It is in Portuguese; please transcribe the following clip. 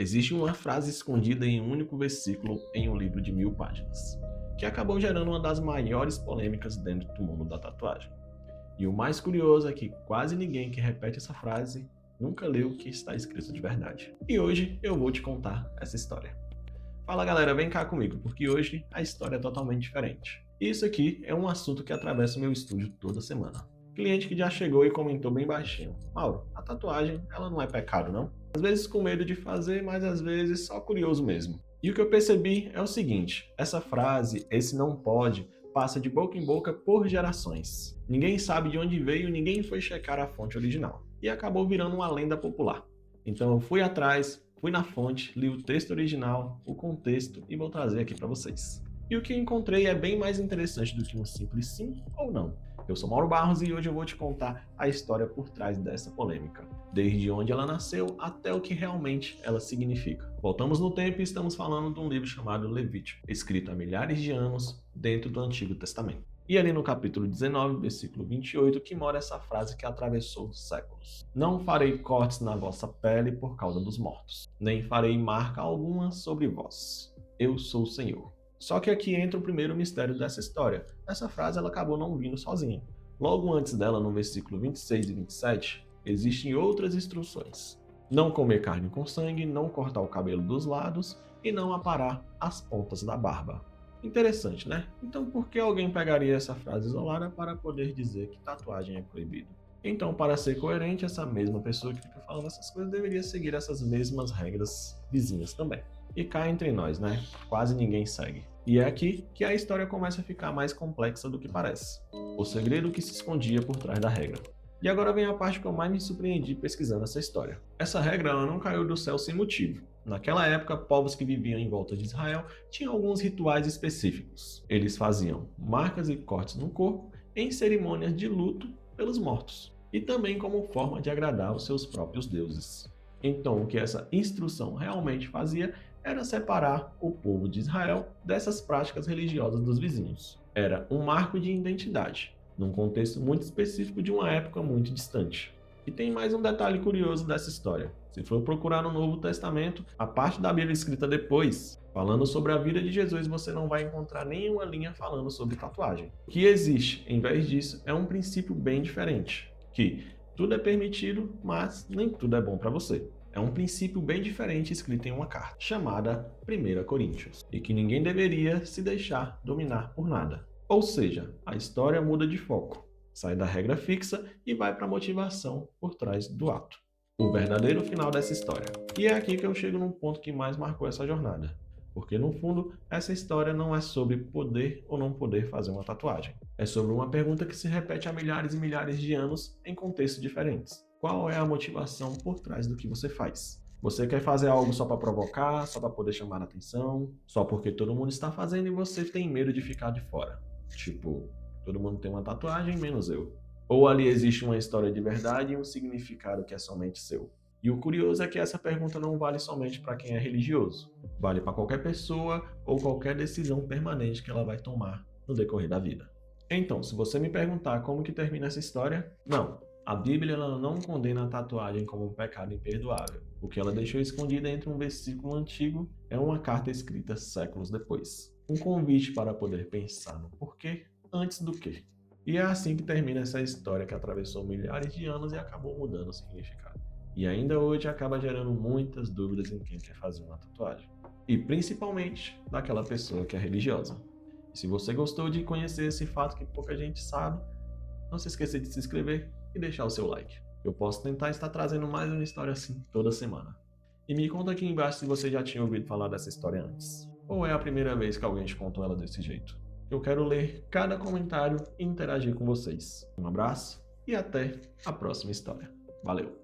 Existe uma frase escondida em um único versículo em um livro de 1000 páginas, que acabou gerando uma das maiores polêmicas dentro do mundo da tatuagem. E o mais curioso é que quase ninguém que repete essa frase nunca leu o que está escrito de verdade. E hoje eu vou te contar essa história. Fala galera, vem cá comigo, porque hoje a história é totalmente diferente. Isso aqui é um assunto que atravessa o meu estúdio toda semana. Cliente que já chegou e comentou bem baixinho: Mauro, a tatuagem, ela não é pecado, não? Às vezes com medo de fazer, mas às vezes só curioso mesmo. E o que eu percebi é o seguinte: essa frase, esse não pode, passa de boca em boca por gerações. Ninguém sabe de onde veio, ninguém foi checar a fonte original. E acabou virando uma lenda popular. Então eu fui atrás, fui na fonte, li o texto original, o contexto e vou trazer aqui para vocês. E o que encontrei é bem mais interessante do que um simples sim ou não. Eu sou Mauro Barros e hoje eu vou te contar a história por trás dessa polêmica, desde onde ela nasceu até o que realmente ela significa. Voltamos no tempo e estamos falando de um livro chamado Levítico, escrito há milhares de anos dentro do Antigo Testamento. E ali no capítulo 19, versículo 28, que mora essa frase que atravessou séculos: Não farei cortes na vossa pele por causa dos mortos, nem farei marca alguma sobre vós. Eu sou o Senhor. Só que aqui entra o primeiro mistério dessa história. Essa frase ela acabou não vindo sozinha. Logo antes dela, no versículo 26 e 27, existem outras instruções: não comer carne com sangue, não cortar o cabelo dos lados e não aparar as pontas da barba. Interessante, né? Então por que alguém pegaria essa frase isolada para poder dizer que tatuagem é proibido? Então, para ser coerente, essa mesma pessoa que fica falando essas coisas deveria seguir essas mesmas regras vizinhas também. E cá entre nós, né? Quase ninguém segue. E é aqui que a história começa a ficar mais complexa do que parece. O segredo que se escondia por trás da regra. E agora vem a parte que eu mais me surpreendi pesquisando essa história. Essa regra ela não caiu do céu sem motivo. Naquela época, povos que viviam em volta de Israel tinham alguns rituais específicos. Eles faziam marcas e cortes no corpo em cerimônias de luto pelos mortos, e também como forma de agradar os seus próprios deuses. Então, o que essa instrução realmente fazia era separar o povo de Israel dessas práticas religiosas dos vizinhos. Era um marco de identidade, num contexto muito específico de uma época muito distante. E tem mais um detalhe curioso dessa história. Se for procurar no Novo Testamento, a parte da Bíblia escrita depois, falando sobre a vida de Jesus, você não vai encontrar nenhuma linha falando sobre tatuagem. O que existe, em vez disso, é um princípio bem diferente, que tudo é permitido, mas nem tudo é bom para você. É um princípio bem diferente escrito em uma carta, chamada 1 Coríntios, e que ninguém deveria se deixar dominar por nada. Ou seja, a história muda de foco, sai da regra fixa e vai para a motivação por trás do ato. O verdadeiro final dessa história. E é aqui que eu chego num ponto que mais marcou essa jornada. Porque no fundo, essa história não é sobre poder ou não poder fazer uma tatuagem. É sobre uma pergunta que se repete há milhares e milhares de anos em contextos diferentes. Qual é a motivação por trás do que você faz? Você quer fazer algo só para provocar, só para poder chamar a atenção, só porque todo mundo está fazendo e você tem medo de ficar de fora? Tipo, todo mundo tem uma tatuagem, menos eu. Ou ali existe uma história de verdade e um significado que é somente seu? E o curioso é que essa pergunta não vale somente para quem é religioso. Vale para qualquer pessoa ou qualquer decisão permanente que ela vai tomar no decorrer da vida. Então, se você me perguntar como que termina essa história, não. A Bíblia ela não condena a tatuagem como um pecado imperdoável. O que ela deixou escondido entre um versículo antigo é uma carta escrita séculos depois. Um convite para poder pensar no porquê antes do quê. E é assim que termina essa história que atravessou milhares de anos e acabou mudando o significado. E ainda hoje acaba gerando muitas dúvidas em quem quer fazer uma tatuagem. E principalmente daquela pessoa que é religiosa. E se você gostou de conhecer esse fato que pouca gente sabe, não se esqueça de se inscrever e deixar o seu like. Eu posso tentar estar trazendo mais uma história assim toda semana. E me conta aqui embaixo se você já tinha ouvido falar dessa história antes. Ou é a primeira vez que alguém te contou ela desse jeito. Eu quero ler cada comentário e interagir com vocês. Um abraço e até a próxima história. Valeu!